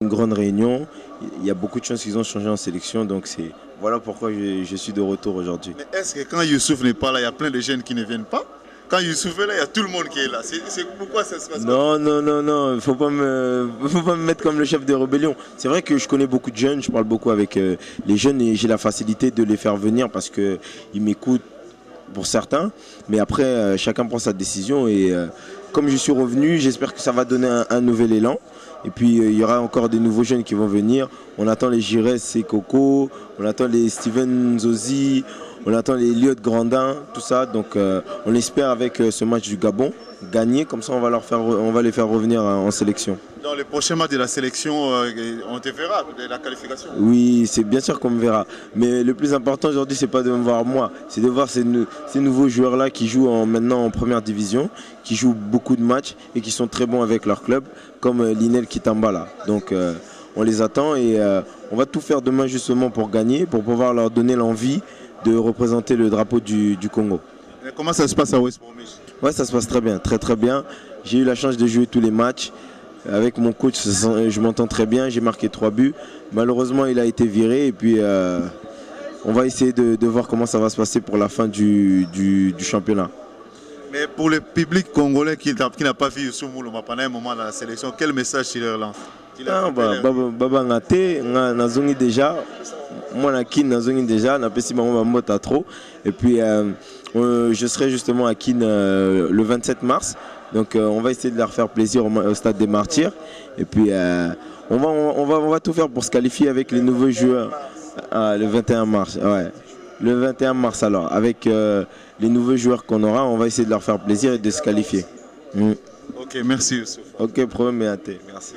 Une grande réunion, il y a beaucoup de choses qu'ils ont changé en sélection, donc voilà pourquoi je suis de retour aujourd'hui. Mais est-ce que quand Youssouf n'est pas là, il y a plein de jeunes qui ne viennent pas? Quand Youssouf est là, il y a tout le monde qui est là. C'est pourquoi ça se passe comme ça? Non, non, non, non, il ne faut pas me mettre comme le chef de rébellion. C'est vrai que je connais beaucoup de jeunes, je parle beaucoup avec les jeunes et j'ai la facilité de les faire venir parce qu'ils m'écoutent pour certains, mais après chacun prend sa décision et comme je suis revenu, j'espère que ça va donner un nouvel élan. Et puis il y aura encore des nouveaux jeunes qui vont venir. On attend les Giresse et Coco, on attend les Steven Zozi, on attend les Liot Grandin, tout ça. Donc on espère avec ce match du Gabon gagner, comme ça on va les faire revenir en sélection. Dans les prochains matchs de la sélection, on te verra de la qualification. Oui, c'est bien sûr qu'on me verra. Mais le plus important aujourd'hui, c'est pas de me voir moi, c'est de voir ces nouveaux joueurs-là qui jouent maintenant en première division, qui jouent beaucoup de matchs et qui sont très bons avec leur club, comme Linel Kitamba là. Donc on les attend et on va tout faire demain justement pour gagner, pour pouvoir leur donner l'envie de représenter le drapeau du Congo. Et comment ça se passe à West Bromwich? Ouais, ça se passe très bien, très très bien. J'ai eu la chance de jouer tous les matchs. Avec mon coach, je m'entends très bien, j'ai marqué 3 buts. Malheureusement, il a été viré et puis on va essayer de voir comment ça va se passer pour la fin du championnat. Mais pour le public congolais qui n'a pas vu Youssouf Moulouma pendant un moment dans la sélection, quel message tu leur lances? Baba Ngate, nazongi déjà, moi na kin nazongi déjà, na pesi bango mota trop. Et puis je serai justement à Kin le 27 mars. Donc on va essayer de leur faire plaisir au Stade des Martyrs. Et puis on va tout faire pour se qualifier avec les nouveaux joueurs le 21 mars. Ouais. Le 21 mars alors, avec les nouveaux joueurs qu'on aura, on va essayer de leur faire plaisir et de se qualifier. Ok, merci Youssouf. Ok, problème, merci.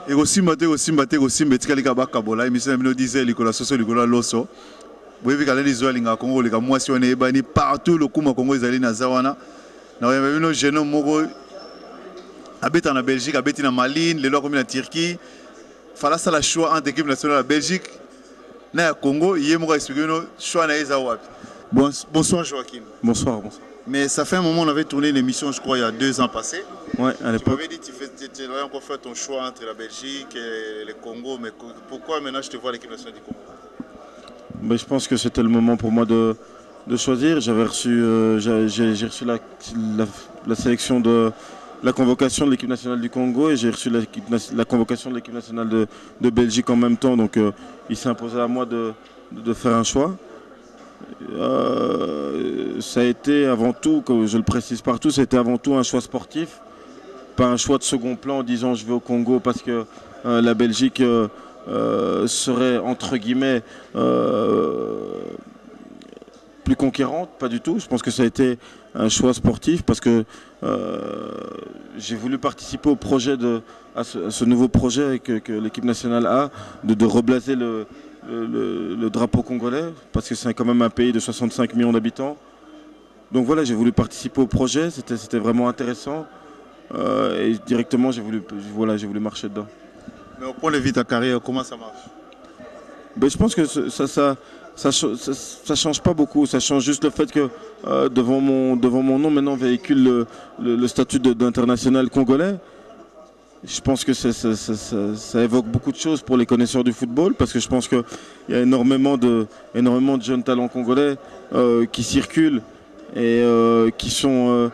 Et aussi, etikali kabaka bola émission na bino disait likola soso likola loso. Boyebi kala lizo linga Congo lika mwasi wana ebani partout le kuma Congo ezali na zawana. Na yeba bino jeune moko abeta na Belgique, abeti na Mali, lelo akomi na Turquie. Fala ça la choix entre équipe nationale de Belgique na ya Congo, yé moko expliquer bino choix na eza wapi. Bonsoir Joachim. Bonsoir, bonsoir. Mais ça fait un moment, on avait tourné l'émission, je crois, il y a 2 ans passés. Ouais, à l'époque. Tu m'avais dit que tu avais encore fait ton choix entre la Belgique et le Congo. Mais pourquoi maintenant je te vois à l'équipe nationale du Congo? Mais je pense que c'était le moment pour moi de choisir. J'avais reçu, j'ai reçu la sélection de la convocation de l'équipe nationale du Congo et j'ai reçu la convocation de l'équipe nationale de Belgique en même temps. Donc il s'est imposé à moi de faire un choix. Ça a été avant tout, comme je le précise partout, c'était avant tout un choix sportif, pas un choix de second plan en disant je vais au Congo parce que la Belgique serait entre guillemets plus conquérante, pas du tout. Je pense que ça a été un choix sportif parce que j'ai voulu participer au projet à ce nouveau projet que l'équipe nationale a de reblaser le drapeau congolais, parce que c'est quand même un pays de 65 millions d'habitants. Donc voilà, j'ai voulu participer au projet, c'était vraiment intéressant. Et directement, j'ai voulu marcher dedans. Mais au point de vue de ta carrière, comment ça marche? Ben, je pense que ça change pas beaucoup. Ça change juste le fait que devant mon nom, maintenant, on véhicule le statut d'international congolais. Je pense que ça évoque beaucoup de choses pour les connaisseurs du football, parce que je pense qu'il y a énormément de jeunes talents congolais qui circulent et qui sont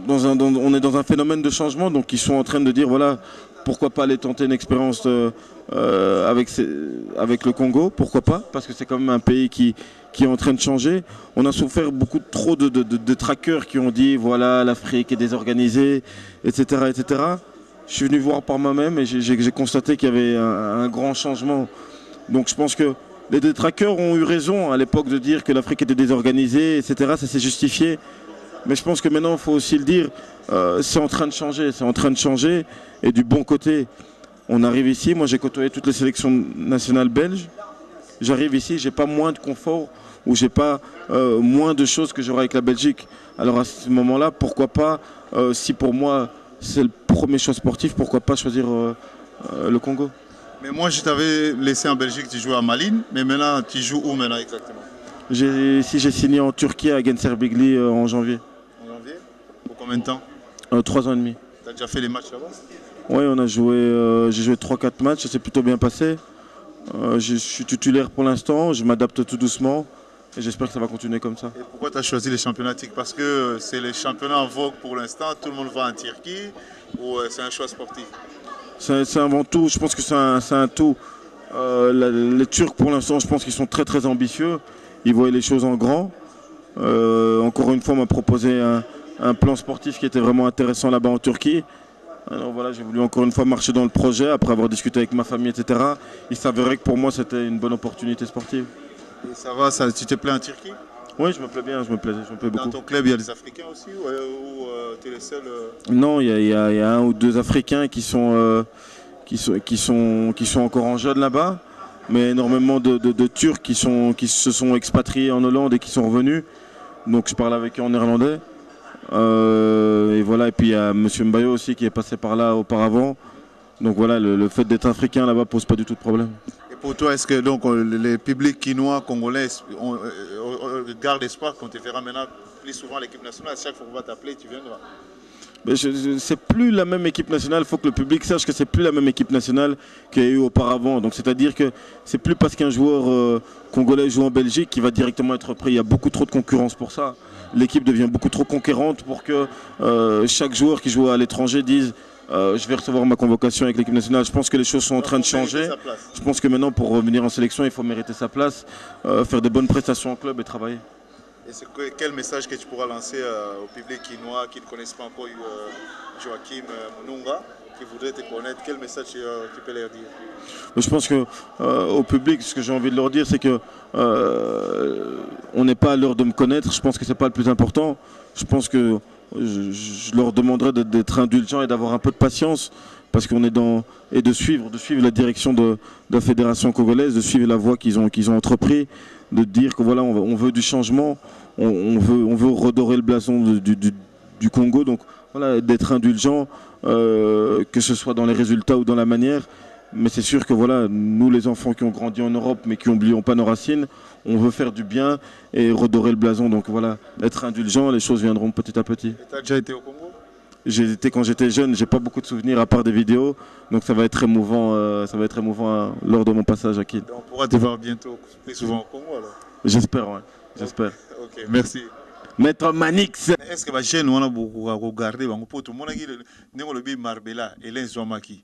on est dans un phénomène de changement, donc ils sont en train de dire voilà, pourquoi pas aller tenter une expérience avec le Congo, pourquoi pas, parce que c'est quand même un pays qui est en train de changer. On a souffert trop de traqueurs qui ont dit voilà, l'Afrique est désorganisée, etc., etc. Je suis venu voir par moi-même et j'ai constaté qu'il y avait un grand changement. Donc je pense que les détraqueurs ont eu raison à l'époque de dire que l'Afrique était désorganisée, etc. Ça s'est justifié. Mais je pense que maintenant, il faut aussi le dire, c'est en train de changer. C'est en train de changer. Et du bon côté, on arrive ici. Moi, j'ai côtoyé toutes les sélections nationales belges. J'arrive ici, j'ai pas moins de confort ou j'ai pas moins de choses que j'aurai avec la Belgique. Alors à ce moment-là, pourquoi pas, si pour moi c'est le premier choix sportif, pourquoi pas choisir le Congo? Mais moi, je t'avais laissé en Belgique, tu jouais à Malines, mais maintenant, tu joues où maintenant exactement? J'ai signé en Turquie à Gençlerbirliği en janvier. En janvier? Pour combien de temps? 3 ans et demi. Tu as déjà fait des matchs là-bas? Oui, on a joué, j'ai joué 3-4 matchs, ça s'est plutôt bien passé. Je suis titulaire pour l'instant, je m'adapte tout doucement et j'espère que ça va continuer comme ça. Et pourquoi tu as choisi les championnats turcs? Parce que c'est les championnats en vogue pour l'instant, tout le monde va en Turquie, ou c'est un choix sportif? C'est avant tout, je pense que c'est un tout. Les Turcs pour l'instant, je pense qu'ils sont très très ambitieux, ils voient les choses en grand. Encore une fois, on m'a proposé un plan sportif qui était vraiment intéressant là-bas en Turquie. Alors voilà, j'ai voulu encore une fois marcher dans le projet après avoir discuté avec ma famille, etc. Il s'avérait que pour moi c'était une bonne opportunité sportive. Et ça va, tu te plais en Turquie? Oui, je me plais bien, je me plais beaucoup. Dans ton club, il y a des Africains aussi ou tu es le seul Non, il y a un ou deux Africains qui sont encore en jeune là-bas, mais énormément de Turcs qui se sont expatriés en Hollande et qui sont revenus. Donc je parle avec eux en néerlandais. Et voilà, et puis il y a M. Mbayo aussi qui est passé par là auparavant. Donc voilà, le fait d'être africain là-bas pose pas du tout de problème. Et pour toi, est-ce que donc, les publics quinois, congolais gardent espoir qu'on te fera maintenant plus souvent à l'équipe nationale? Chaque fois qu'on va t'appeler, tu viendras? C'est plus la même équipe nationale, il faut que le public sache que c'est plus la même équipe nationale qu'il y a eu auparavant. Donc c'est-à-dire que c'est plus parce qu'un joueur congolais joue en Belgique qu'il va directement être pris. Il y a beaucoup trop de concurrence pour ça. L'équipe devient beaucoup trop conquérante pour que chaque joueur qui joue à l'étranger dise je vais recevoir ma convocation avec l'équipe nationale. Je pense que les choses sont en train de changer. Je pense que maintenant pour revenir en sélection, il faut mériter sa place, faire des bonnes prestations en club et travailler. Et quel message que tu pourras lancer au public quinois qui ne connaissent pas encore Joachim Mununga, qui voudraient te connaître? Quel message tu peux leur dire? Je pense que au public, ce que j'ai envie de leur dire, c'est que on n'est pas à l'heure de me connaître. Je pense que c'est pas le plus important. Je pense que je leur demanderai d'être indulgents et d'avoir un peu de patience, parce qu'on est et de suivre la direction de la fédération congolaise, de suivre la voie qu'ils ont entrepris, de dire que voilà, on veut du changement, on veut redorer le blason du Congo. Donc voilà, d'être indulgent, que ce soit dans les résultats ou dans la manière. Mais c'est sûr que voilà, nous les enfants qui ont grandi en Europe mais qui n'oublions pas nos racines, on veut faire du bien et redorer le blason. Donc voilà, être indulgent, les choses viendront petit à petit. Tu as déjà été au Congo? J'ai été quand j'étais jeune, j'ai pas beaucoup de souvenirs à part des vidéos, donc ça va être émouvant, lors de mon passage à Kiel. On pourra te voir bientôt, plus souvent au Congo alors? J'espère, ouais. J'espère. Ok, merci. Maître Manix. Est-ce que les jeunes ont beaucoup regardé? Pour tout le monde, il y a Marbella et Lenzouamaki,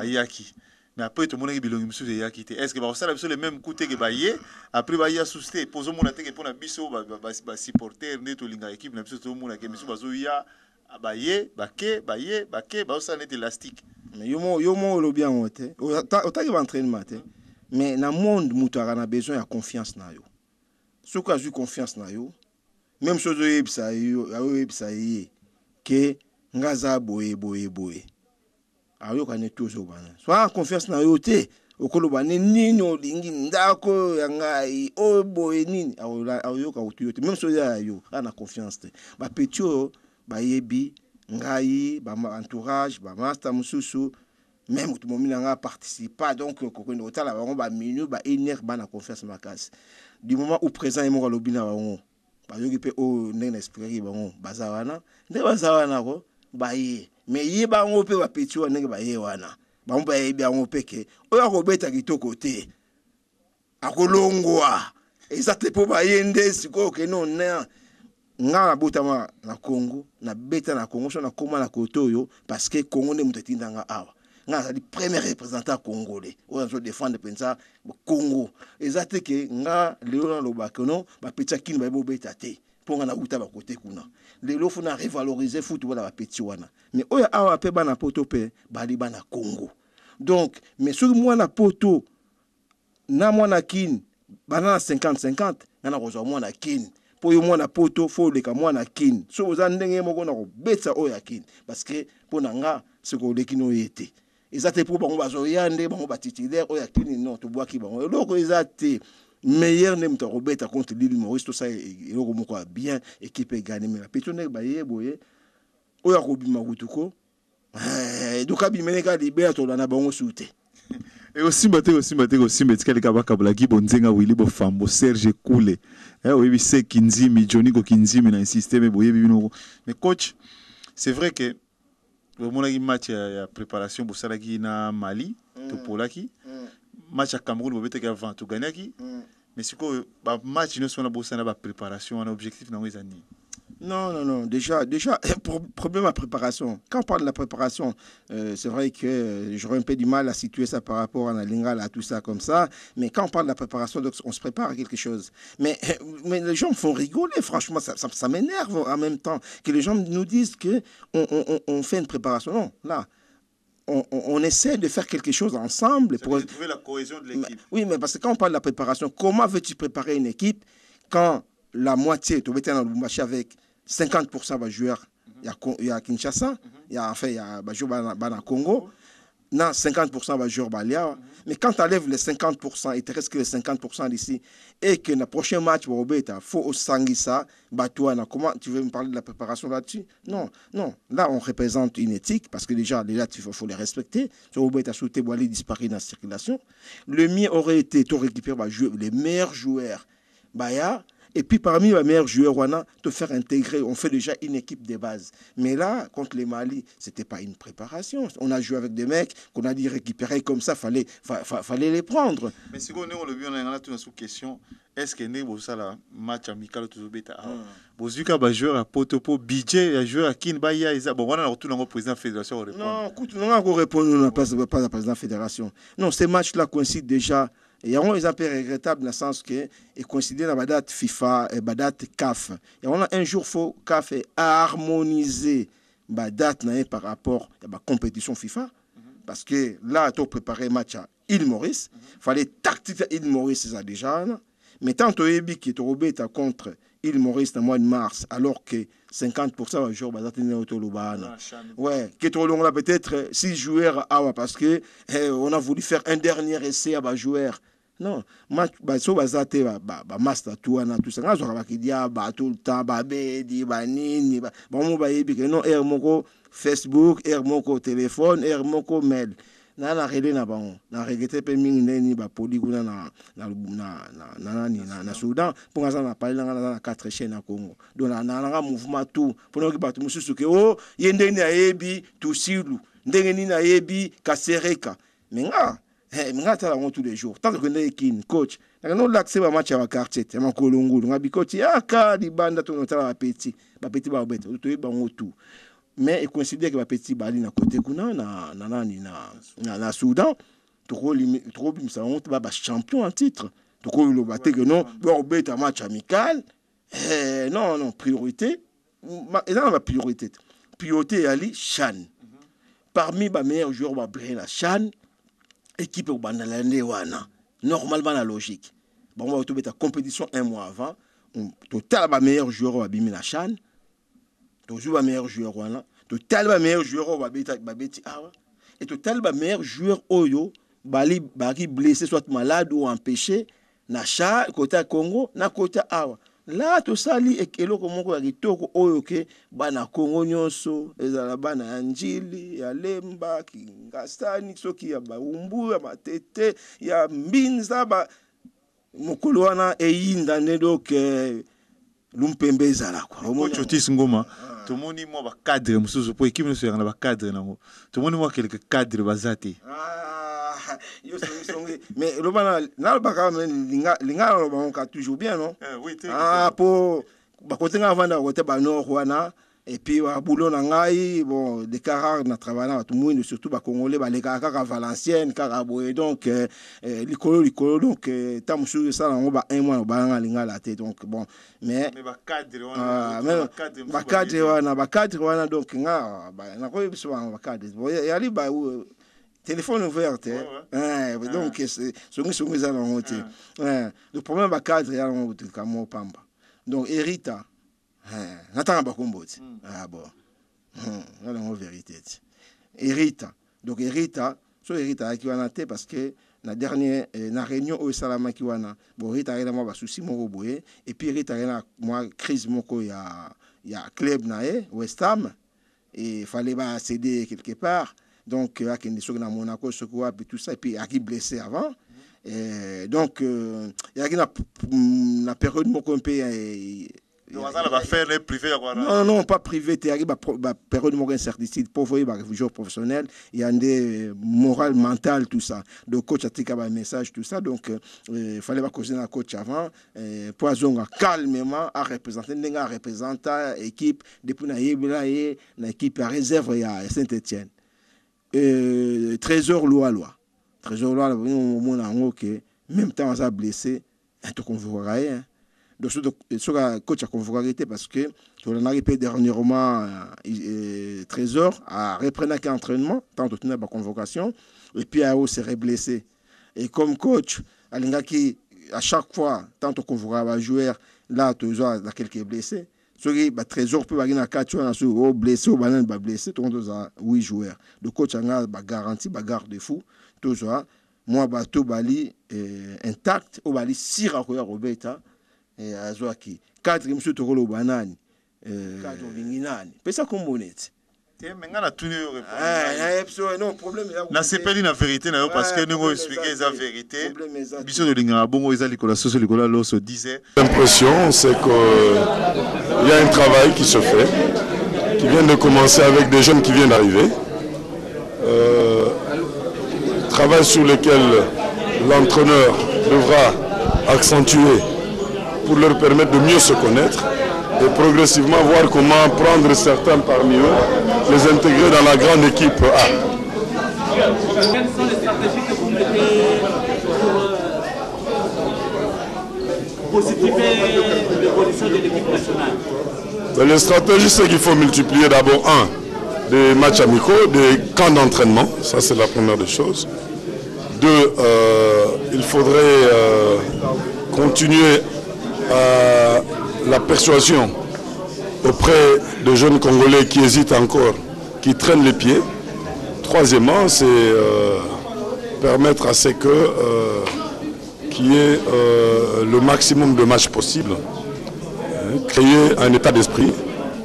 Yaki. Mais après, tout le monde a dit Yaki. Est-ce que ça a les mêmes coûts que Baye? Après, Baye a sousté. Posons mon attaque pour la biso, supporter, net ou l'équipe, tout le monde a dit Bazoya. Baye, Baké, ça n'est élastique. Mais yo lo bien ote. Ota ki entraînement te. Mais dans le monde, mutu a besoin de confiance na yo. Si tu as confiance na yo, même chose yebisa yo, que ngaza boye. Ayo kane toujours bana. Soit confiance na yo te, okolo bane nini olingi ndako yangai o boye nini. Ayo ka utu yo te. Même chose yo, ana confiance te. Ba petio bayebi ngai ba entourage ba master mususu même tout moment nga participer donc ko no tala ba minute ba énerve ba na confiance makasi du moment où présent et mo lobina bango ba yoki pe o ndenge esprit bango bazawana nde bazawana ko baye mais ye bango pe ba petit wa ndenge baye wana bango baye bango peke oyo ko beta kitoko te akolongwa ezate po baye nde siko ke non na nga botama na Congo na beta na Congo so na koma na kotoyo parce que Congo ne mutetinda nga awa nga za di premier représentant congolais o zo défendre pensa Congo ezate ke nga leo lo bakono ba petsa kini ba bo beta te ponga na uta ba côté kuna lelo funa revaloriser football ba petit wana mais oya awa pe bana poto pe bali bana Congo donc mais sur moi na poto na mwana kin bana 50-50 na ko zo mwana kin pour yo mwana poto faut le ka mwana kin so oza ndenge moko na ko betsa oya kin parce que pona nga ce ko le kino yete ezate pour bango bazo yande bango batitulaire oya kin non to boaki bango loko ezate meilleur nem to ko beta contre l'île Maurice to ça eloko moko bien équipe gagner mais la petone ba yeboye oya ko bima kutuko donc bimeneka libéra to na bango soute. Et aussi maté tika leka bakabula ki bonzenga wili bo fambo Serge Koule. Oui c'est Kinzimi Johnny ko Kinzimi na système boye bino. Mais coach, c'est vrai que omonaki match ya préparation bosalaki na Mali topolaki match ya Cameroun bobetaki avant togagnaki mais sikoyo match nyonso wana bosala na préparation wana objectif nango eza nini? Non, non, non. Déjà, problème à préparation. Quand on parle de la préparation, c'est vrai que j'aurais un peu du mal à situer ça par rapport à la lingala, tout ça comme ça. Mais quand on parle de la préparation, donc on se prépare à quelque chose. Mais les gens me font rigoler, franchement, ça m'énerve en même temps que les gens nous disent qu'on fait une préparation. Non, là, on essaie de faire quelque chose ensemble. Pour trouver la cohésion de l'équipe. Oui, mais parce que quand on parle de la préparation, comment veux-tu préparer une équipe quand la moitié, tu es dans le match avec 50% de joueurs, il y a Kinshasa, il y a joueurs dans Congo, 50% de joueurs Balia. Mais quand tu enlèves les 50%, il te reste que les 50% d'ici, et que le prochain match, il faut au Sangisa, comment tu veux me parler de la préparation là-dessus? Non, non. Là, on représente une éthique, parce que déjà il faut les respecter. Si Obeta sauté, Boali disparaît dans la circulation. Le mieux aurait été de récupérer les meilleurs joueurs. Et puis parmi les meilleurs joueurs, on a te faire intégrer, on fait déjà une équipe de base. Mais là, contre les Mali, ce n'était pas une préparation. On a joué avec des mecs qu'on a dit récupérer comme ça, fallait les prendre. Mais si on le vu, on a une question. Est-ce que nous avons un match amical toujours bêta? Vous avez un joueur à Potopo, budget, un joueur à Kinbaya, bon, on a retourné au président de la fédération. Non, écoute, on a répondu, on n'a pas le président de la fédération. Non, ces matchs-là coïncident déjà. Il y a un exemple regrettable dans le sens que il coïncide dans la date FIFA et la date CAF. Il y a un jour faut CAF harmoniser la date par rapport à la compétition FIFA parce que là tu préparé match à Île Maurice, fallait tactiquer Île Maurice ça déjà. Mais tant que tu qui tu robeta contre Île Maurice dans le mois de mars alors que 50% des joueurs basés dans l'autolobana. Ouais, que tu as peut-être 6 joueurs parce que on a voulu faire un dernier essai à joueur. Non, match so bazate master tout ça ngazo kabakidia ba tout le temps ba bedi ba nini ba mo ba yebi que non moko Facebook moko téléphone moko mail na relé na bango na regretter pe mingi neni ba poliguna na Soudan pour nga na parler na 4 chaînes na Congo donc na mouvement tout pour que ba tout mususu ke yende ni ayebi tout silu ndenge ni na yebi kasereka menga Mingata la tous les jours. Tant que nous sommes coach, nous avons l'accès à match à la quartier. Nous avons Kolongo, nous avons coach. Ah, di banda to notala petit, petit ba bête. Tout est bon tout. Mais il considère que le petit bali na côté kuna na Soudan, trop ça on va champion en titre. Tout le battre que non, bon bête match amical. Non, priorité. Et là la priorité. Priorité ali Chan. Parmi les meilleurs joueurs va briller la Chan. Équipe au Bandalande wana normalement la logique bon on va trouver ta compétition un mois avant total ba meilleur joueur au bimi la CHAN toujours ba meilleur joueur wana total ba meilleur joueur au babeti awa et total ba meilleur joueur oyo bali blessé soit malade ou empêché na CHAN côté Congo na côté awa là to sali eloko moko ya kitoko oyo ke bana Congo nyonso ezala bana ya njili ya lemba kingasani soki ya baumbu ya matete ya mbinza ba mokolo wana eyinda ne donc lumpembe ezala kwa coach Otis Ngoma tomoni mo ba cadre mususu po équipe mususu na ba cadre nango tomoni mo quelques cadres bazate mais le bana na le baka linga le baka toujours bien non oui pour ba côté nga vanda côté ba nord wana et puis ba boulot na ngai bon des carars na travailler na tout monde surtout ba congolais ba les carars Valenciennes Caraboé donc likolo donc tamusu ça na ba un mois ba nga linga la tête donc bon mais ba cadre wana ba cadre wana donc nga ba na ko biso ba cadre bon yali ba téléphone ouvert donc c'est le problème ba cadre ya ngo kamo pamba donc Erita natanga bakomboti bon la vérité Erita donc Erita qui wana te parce que la dernière na réunion au salama qui wana bon Erita ina mo ba souci moko boye et puis Erita ina moi crise moko ya club na West Ham et fallait ba céder quelque part. Donc, il y a des choses dans Monaco, et tout ça, et puis il y a qui blessé avant. Donc, il y a une période où on peut Non, pas privé. Il y a une période de incertitude pour voir les joueurs professionnels. Il y a des morales, mentales, tout ça. Le coach a tiré un message, tout ça. Donc, il fallait pas causer un coach avant. Pour calmement à représenter l'équipe depuis l'équipe à réserve à Saint-Etienne. Trésor Loa. Trésor Loa, même temps, on a blessé. Un peu convoqué. Donc, le coach a convoqué parce que on a répété dernièrement Trésor a repris un entraînement, tant de temps de convocation, et puis a aussi blessé. Et comme coach, à chaque fois, tant de convoqué un joueur, là, toujours a quelques blessés. Trésor peut avoir 4 blessés, blessé, tout le monde a 8 joueurs. Le coach a garanti, garde-fou, toujours. Moi, bateau bali intact, au bali sira koya robeta et azwaki. 4 monsieur tokolo banani. 4 vinginani. Pesa kombonete. Non problème na sepeli na vérité na yo parce que nous expliquer la vérité. Biso de linga bongo ezali ko la soso likola loso disait. L'impression c'est que il y a un travail qui se fait qui vient de commencer avec des jeunes qui viennent d'arriver. Travail sur lequel l'entraîneur devra accentuer pour leur permettre de mieux se connaître et progressivement voir comment prendre certains parmi eux, les intégrer dans la grande équipe A. Quelles sont les stratégies que vous mettez pour positiver l'évolution de l'équipe nationale? Les stratégies, c'est qu'il faut multiplier d'abord des matchs amicaux, des camps d'entraînement, ça c'est la première des choses. 2, il faudrait continuer la persuasion auprès de jeunes Congolais qui hésitent encore, qui traînent les pieds. Troisièmement, c'est permettre à ce qu'il y ait le maximum de matchs possibles, créer un état d'esprit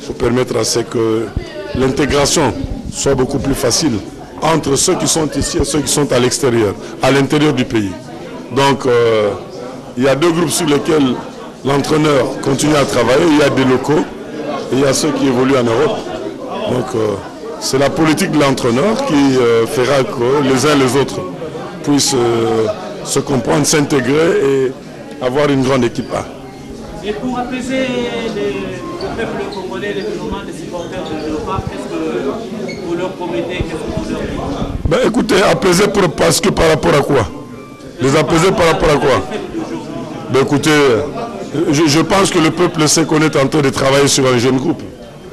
pour permettre à ce que l'intégration soit beaucoup plus facile entre ceux qui sont ici et ceux qui sont à l'extérieur, à l'intérieur du pays. Donc, il y a 2 groupes sur lesquels l'entraîneur continue à travailler. Il y a des locaux et il y a ceux qui évoluent en Europe. Donc, c'est la politique de l'entraîneur qui fera que les uns et les autres puissent se comprendre, s'intégrer et avoir une grande équipe A. Et pour apaiser le peuple congolais, les mouvements des supporters de Léopard, qu'est-ce que vous leur promettez, qu'est-ce que vous leur dites? Ben écoutez, apaiser parce que par rapport à quoi? Les apaiser par rapport à quoi? Ben écoutez, je pense que le peuple sait qu'on est en train de travailler sur un jeune groupe.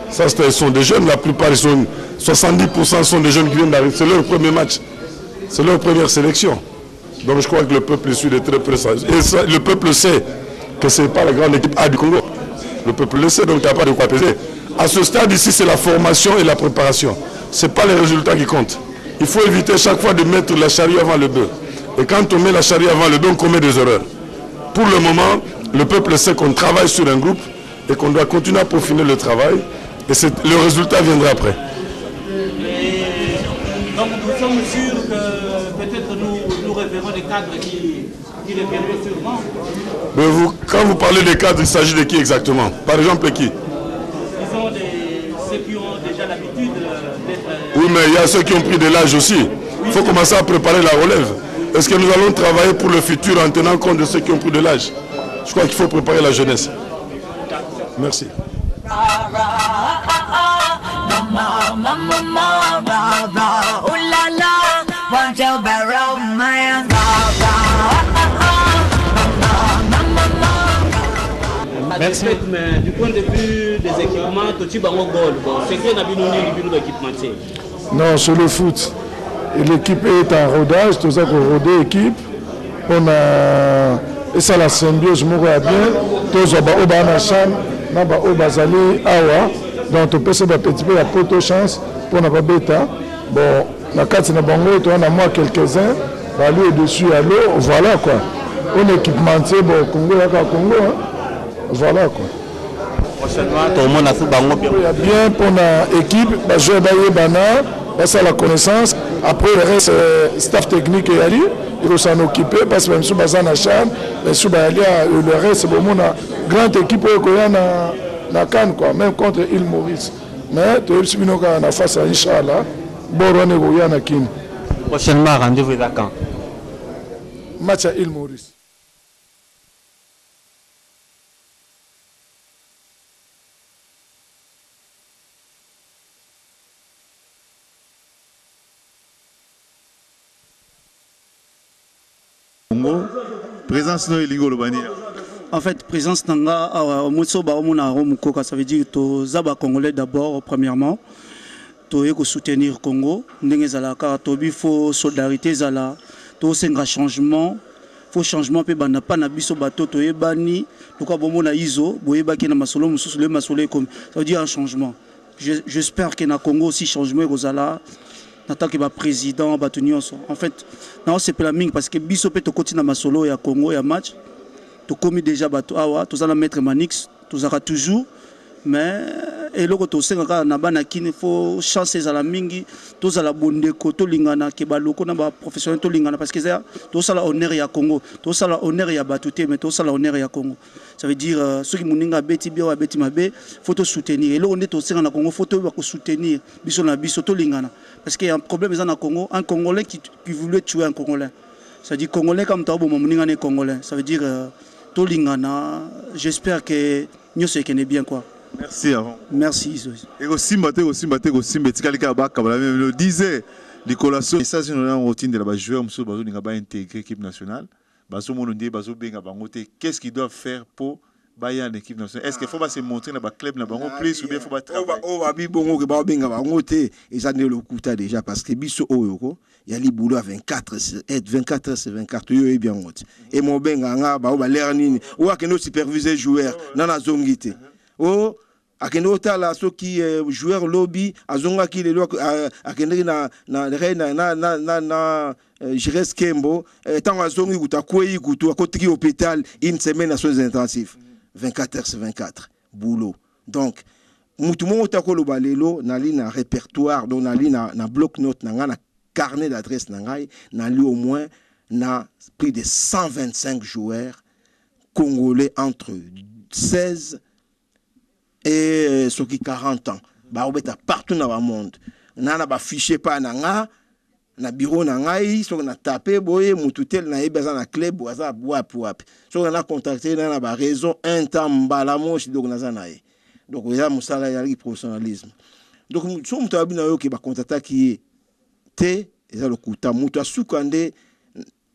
Ça, ce sont des jeunes, la plupart, 70% sont des jeunes qui viennent d'arriver. C'est leur premier match, c'est leur première sélection. Donc je crois que le peuple suit de très près ça. Et ça, le peuple sait que ce n'est pas la grande équipe A du Congo. Le peuple le sait, donc il n'y a pas de quoi apaiser. À ce stade ici, c'est la formation et la préparation. Ce n'est pas les résultats qui comptent. Il faut éviter chaque fois de mettre la charrue avant le bœuf. Et quand on met la charrue avant le bœuf, on commet des erreurs. Pour le moment, le peuple sait qu'on travaille sur un groupe et qu'on doit continuer à peaufiner le travail. Et le résultat viendra après. Et donc nous sommes sûrs que peut-être nous reverrons des cadres qui reviendront sûrement. Mais quand vous parlez des cadres, il s'agit de qui exactement? Par exemple, qui? Disons ceux qui ont déjà l'habitude d'être... Oui, mais il y a ceux qui ont pris de l'âge aussi. Il faut commencer à préparer la relève. Est-ce que nous allons travailler pour le futur en tenant compte de ceux qui ont pris de l'âge? Je crois qu'il faut préparer la jeunesse. Merci. Merci. Mais du point de vue des équipements, tu as un goal. C'est que nous équipementier. Non, sur le foot. L'équipe est en rodage, tout ça qu'on rôde l'équipe. On a et ça la symbiose moi bien. Tous on va na chambre, na ba o bazali awa. Donc on peut se petit peu la poto chance pour na ba bêta. Bon, la carte na bango toi on a moi quelques-uns, va lui dessus à l'eau, voilà quoi. On équipementier bon Congo là Congo hein. Voilà quoi. Prochainement, tout le monde a fait bango bien. Bien pour la équipe, bah je vais bana, ça la connaissance. Après le reste, staff technique et Ali, il faut s'en occuper parce que même si Bazan a Chan, le reste, c'est une grande équipe qui est na Cannes, quoi, même contre Île Maurice. Mais tu es en face à Inch'Allah, Borone Goya na Kin. Prochainement, rendez-vous à quand? Match à Île Maurice. Présence no elingo lobani. En fait, présence nanga mutso ba omuna romukoka, ça veut dire to zaba congolais d'abord premièrement. To yeko soutenir Congo, ndenge zalaka to bifo solidarité zala, to senga changement, faut changement pe bana pa na biso bato to yebani, to ka bomona izo, boyeba ki na masolo mususu le masolo comme ça veut dire un changement. J'espère que na Congo aussi changement kozala. En tant que président, en fait, non, c'est pas la mine parce que Bissopé to continue à solo et à Congo et à match. Tu commis déjà bateau awa, tu as mettre Manix, tu auras toujours, mais et le retour c'est quand na bana qui il faut chancer à la mingi, tu as la bonne koto lingana ke baloko na ba professionnel to lingana parce que ça, tu as la honneur ya Congo, tu as la honneur ya batouté, mais tu as la honneur ya Congo. Ça veut dire ceux qui moninga beti bio beti mabe, faut te soutenir. Et là on est au sein na Congo, faut te soutenir. Biso na biso to lingana. Parce qu'il y a un problème dans le Congo, un Congolais qui voulait tuer un Congolais. Ça veut dire Congolais comme Tabo moninga ne Congolais. Ça veut dire to lingana. J'espère que nous se connaît bien quoi. Merci avant. Merci. Et aussi maté tikalika baka bala même disait Nicolas so ça c'est une routine de la joueur monsieur bazo ninga ba intégrer l'équipe nationale. Bazo monondi bazo benga bangote. Qu'est-ce qu'ils doivent faire pour bailler en équipe nationale? Est-ce qu'il faut pas se montrer dans le club na bango plus ou bien faut pas travailler? On va bongo que ba benga bangote et ça ne le coûte déjà parce que biso oyoko il y a les boulot à 24 heures c'est 24 yo et bien ngote. Et mon benga nga ba l'air nini ou a que nos superviseurs joueurs na zongité. Oh akendo tala so qui joueur lobby azonga ki le akendri na Jires Kembo tant azongi kuta kwei kutu akotiki hôpital une semaine à soins intensifs 24 heures c'est 24 boulot donc mutu mo takolo balelo na li na répertoire donc na li na bloc note na na carnet d'adresse na ngai na li au moins na plus de 125 joueurs congolais entre 16 et ceux qui 40 ans ba obeta partout dans le monde na ba fichier pas na na bureau na ngai so na taper boye mututel na ebeza na club waza wap so na contacter na ba raison un temps mbala moshi donc na zanaye donc ya musala ya professionnalisme donc so mutu abina yo ke ba contacter qui te eza le kuta mutu asukande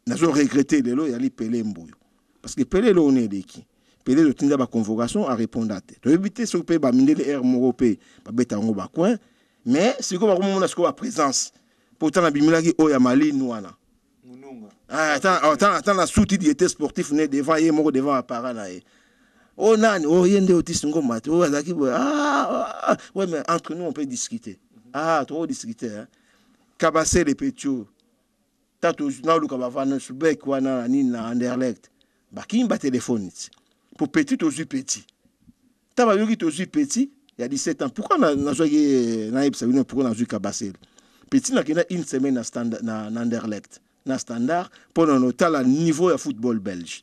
na zo regretter lelo ya li Pelé Mboyo parce que Pelé lo on est qui Pelé le tinda ba convocation à répondre à te to éviter so pe ba mindele air moropé ba beta ngo ba coin mais c'est comme on a ce ko présence pourtant la bimilaki oya mali nouana attends la sous-titre sportif né devant et moko devant appareil là oh nani oh yende autiste ngoma oh azaki ouais mais entre nous on peut discuter trop discuter hein Kabassé les petits tato na luka ba vana subek wana ni na Anderlecht ba kimba téléphone pour petit aux petit taba yoki aux petit il y a 17 ans pourquoi na joué na ipsa pourquoi na joué Kabassé petit na une semaine na standard na Anderlecht na standard pour noter le niveau de football belge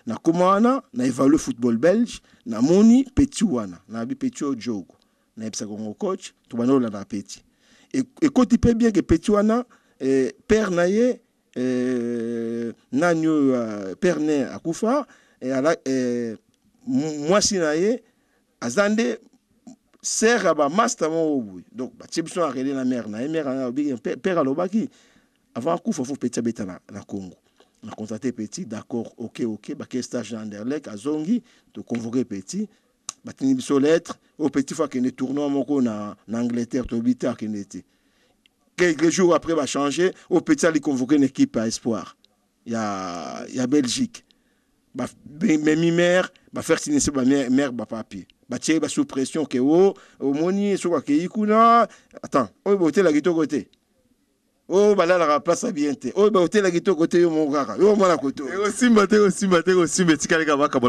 na comment na évaluer football belge na moni petit wana na bi petit au jogo na ipsa ko coach to banola na petit et quand il peut bien que petit wana père naye nanyo père né akufa et ala moi si naye azande sert à master donc ba tibso arrêté na mère na mère père alobaki avant akufa faut petit beta na Congo na contacté petit d'accord OK ba que stage Anderlecht azongi to convoquer petit ba tini biso lettre au petit fois que ne tournoi moko na Angleterre to bita que n'était quelques jours après va changer au petit ali convoquer une équipe à espoir il y a Belgique ba même mère ba faire signer ba mère ba papier ba tirer ba sous pression que au moni so ka ikuna attends o boté la gito côté Oh, bah là, la place à bien. Oh, bah, hôtel à Gito, côté, mon gars. Oh, moi, la côté. Et aussi, mais tu en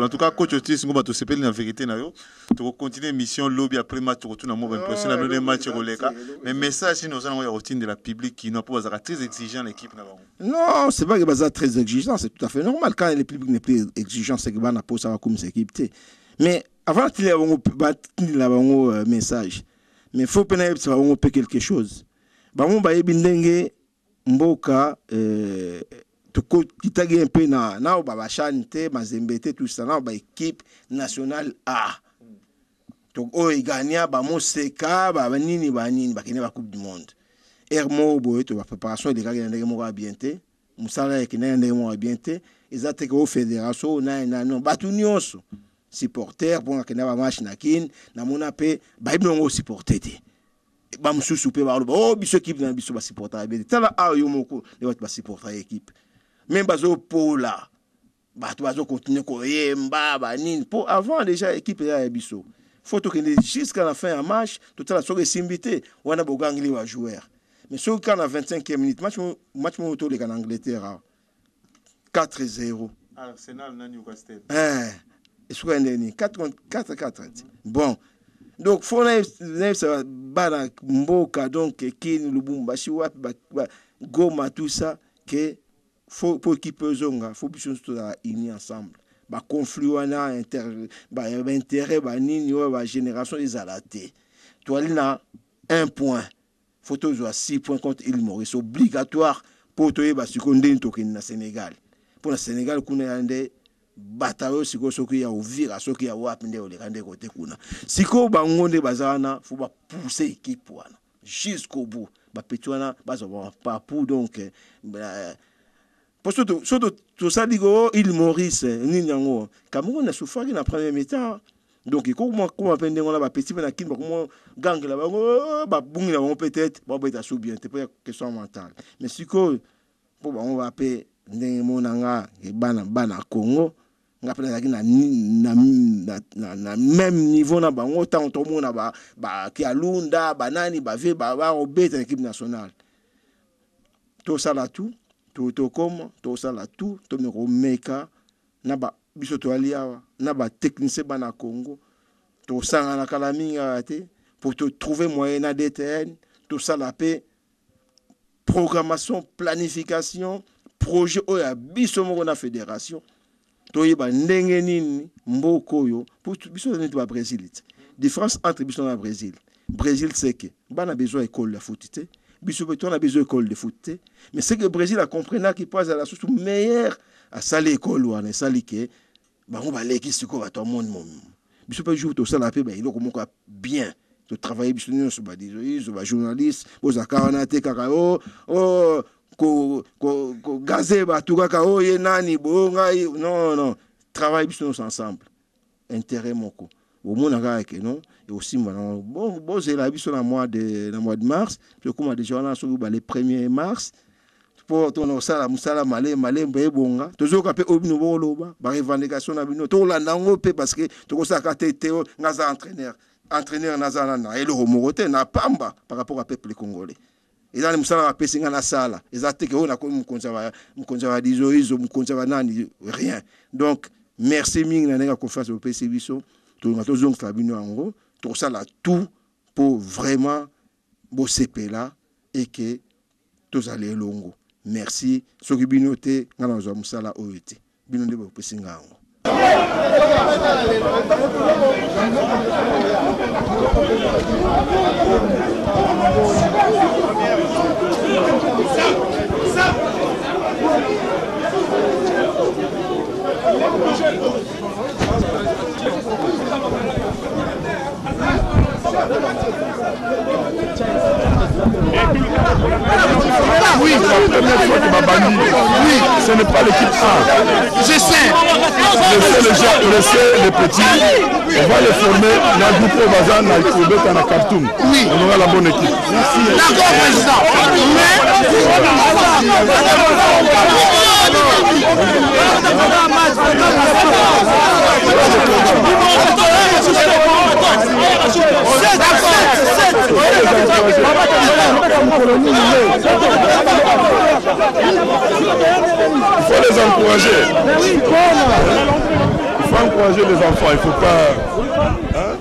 tout cas, coach, tu sais, tu sais, la vérité, tu continuer mission lobby après match, tu retournes à mon impression, dans le match, mais message, nous avons une routine de la public qui n'a pas très exigeant l'équipe. Non, c'est pas que c'est très exigeant, c'est tout à fait normal. Quand le public n'est plus exigeant, c'est que ça n'a pas comme équipe. Mais avant qu'il y ait un message, mais il faut que nous quelque chose. Bango ba yebindenge mboka tukitagi un peu na ba chante mazembete tout ça na ba équipe nationale A. Donc o igania ba moseka ba nini ba kene ba coupe du monde. Ermo boy to ba préparation de gagner ndenge mo bien té. Musala ekene ndenge mo bien té. Ezate ko fédération na non ba tunioso. Supporter pour kene ba match na kin na mona pe ba ibongo supporter té. Bamsusu pe ba oh biso équipe na biso ba supporter bien tala a yo moko ne ba supporter équipe même bazo pola ba to bazo continuer ko yemba ba nini pour avant déjà équipe ya biso faut que jusqu'à la fin du match tout ça so simbité wana bogangli wa joueur mais sur quand la 25e minute match moto les en Angleterre 4-0 Arsenal na Newcastle et sur un 4-4 bon. Donc, il faut que mboka donc Kin Lubumbashi Goma tout ça que faut pour équipe zonga faut plus tout unis ensemble ba conflit wana intérêt ba nini ba génération les alaté toi là 1 point faut toujours 6 points contre Île Maurice obligatoire pour toi ba seconde token na Sénégal pour le Sénégal kuna ande batayo siko soki ya Uvira soki ya wapi nde olekande kote kuna siko bangonde bazana faut ba pousser équipe wana jusqu'au bout ba petwana bazo pas pour donc parce que tout ça digo Île Maurice ni nyango Cameroun a souffert na première mi-temps donc il comment pende on ba petit na kin ba comment gang la ba bungi la peut-être ba beta sou bien c'est pas question mentale mais siko pour on va payer ndenge monanga e bana Congo ngapela na même niveau na bango tant to mona ba ki alunda banani ba ve ba obeta équipe nationale tout ça là tout comme tout ça là tout to me remeka na ba biso to alia na ba technicien bana Congo to sanga na kalaminga te pour te trouver moyen na DTN tout ça la paix programmation planification projet oya biso moko na fédération to yeba ndenge nini mboko yo pour biso na ba Brésil différence entre biso na Brésil c'est que bana besoin école de foot te biso beto na besoin école de foot te mais c'est que Brésil a compris na qui passe à la source meilleure à salle école ou à salle que ba on va l'équipe siko ba tout monde biso peut jouer tout ça la paix ba il ko moko bien to travailler biso nous sur ba des journalistes aux akarana te kakao ko gazeba tout kaka oye nani bonga non travail biso ensemble intérêt moko au monde nga ke non et aussi bon c'est la biso na mois de mars je comme déjà on a sur le 1er mars pour ton sala musala malé bonga toujours capé obino boloba ba revendication na bino to landa ngope parce que to ko saka Théo ngaza entraîneur nazana na elo homorote na pamba par rapport à peuple congolais. Et dans les moussala à Pessinga na sala, ils attaquent on a comme mukonza dizoizo mukonza nani rien. Donc merci ming na nga confiance au PC biso, to ngato zong Fabino ango, tout ça là tout pour vraiment bosser là et que tous aller longo. Merci soki binote ngana zo moussala oyete. Bino ndebo Pessinga ango. Oui, la première fois qu'il m'a banni. Oui, ce n'est pas l'équipe A. Je sais. Laissez les petits. On va les former. Dans le groupe Bazan, dans le Québec, dans la Khartoum. Oui. On aura la bonne équipe. Merci. D'accord, président. faut les encourager. Il faut encourager les enfants, il ne faut pas... Hein?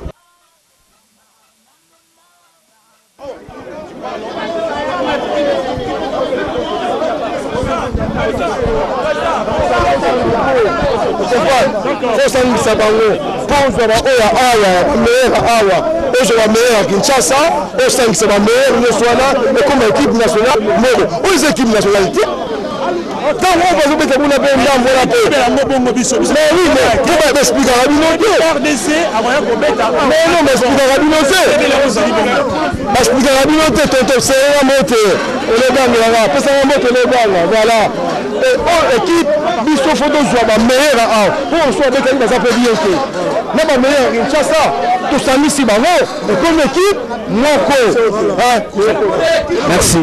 osangisa bango mpo ozwa baoyo awa bameilleur awa ozwa bameilleur ya Kinshasa osangisa bameilleur nyonso wana ekoma équipe nationale moko oyo eza équipe nationale te ntango oyo bazobeta kuna mpe ndambo wana mpe basplikaka bino te non basplikaka bino te basplikaka bino te tonto serenga mote olebangelaka pesanga mote olebanga voilà équipe biso fo tozwa bameilleur awa mpo oso abetaki baza mpe bien te na bameilleur ya Kinshasa tosangisi bango ekomi équipe moko. Merci.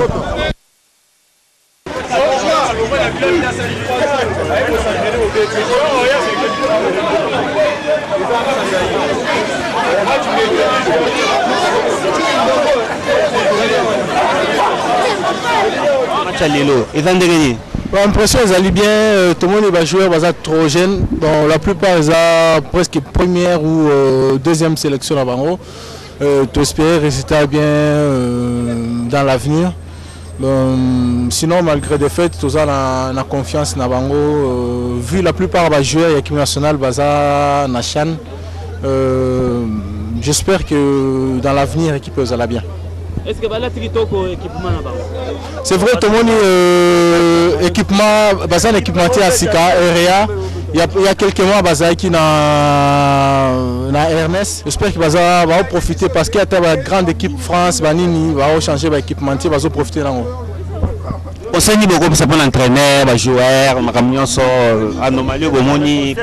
L'impression ils bien, tout le monde est joueur trop jeune. Bon, la plupart ils ont presque première ou deuxième sélection à Bango. Tu espères résultat bien dans l'avenir. Sinon malgré des faits, tout ça na confiance na Bango. Vu la plupart des joueurs de l'équipe nationale baza na Chan, j'espère que dans l'avenir l'équipe va bien. Est-ce que la équipement là-bas? C'est vrai, tout le monde équipement, un équipement à Sika, REA. Il y a quelques mois, qui na Ernest. J'espère qu'il va profiter parce qu'il y a une grande équipe France, Banini va changer l'équipement, il va profiter là. On sait beaucoup ça pour l'entraîneur, les joueurs, les camions sont anomalies au moni.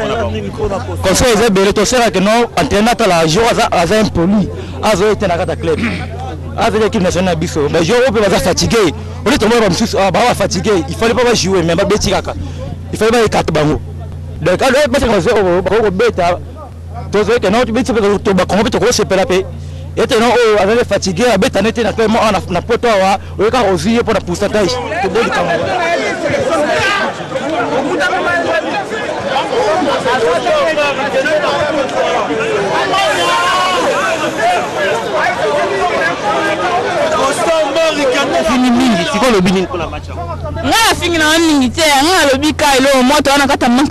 Comme ça, ils ont bien tout ça que non, entraîneur la joueur a impoli, a été dans la club. Avec l'équipe nationale biso, les joueurs peuvent être fatigués. On est tombé fatigué. Il fallait pas jouer, mais pas bêtise. Il fallait pas les quatre bango. Donc alors parce que on bêta, tous que non tu bêtise parce que tu vas comment tu se pélaper. Et non avec fatigué, à bêta n'était naturellement na poto wa, on ka aussi pour la pourcentage. Tu dois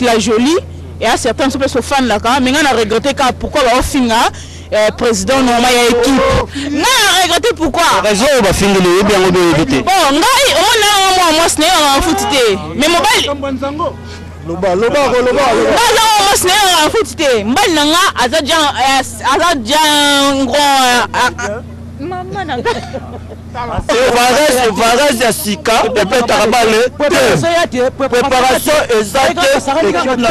la jolie et à certains se fans là mais on a regretté pourquoi on finit président normal équipe on a regretté pourquoi raison on va finir le bien on doit éviter bon on a moi ce n'est en foot mais mobile loba Varese ya sika epetaka bale préparation exacte équipe na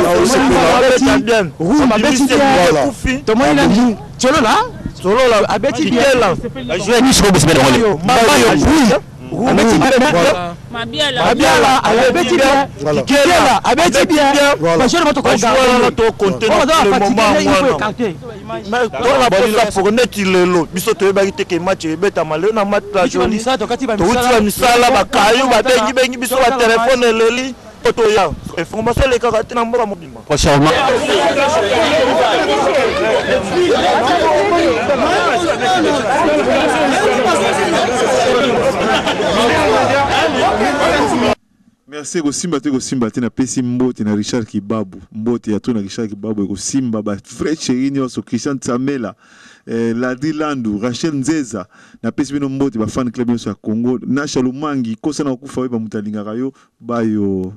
Merci Simba na pesi mbote na Richard Kibabu mbote ya to na Richard Kibabu ko Simba ba vrai chéri so Christian Tsamela Ladi Landu Rachel Nzeza na pesi bino mbote ba fan club ya Congo na Shalumangi kosa na kufa ba mutalinga kayo bayo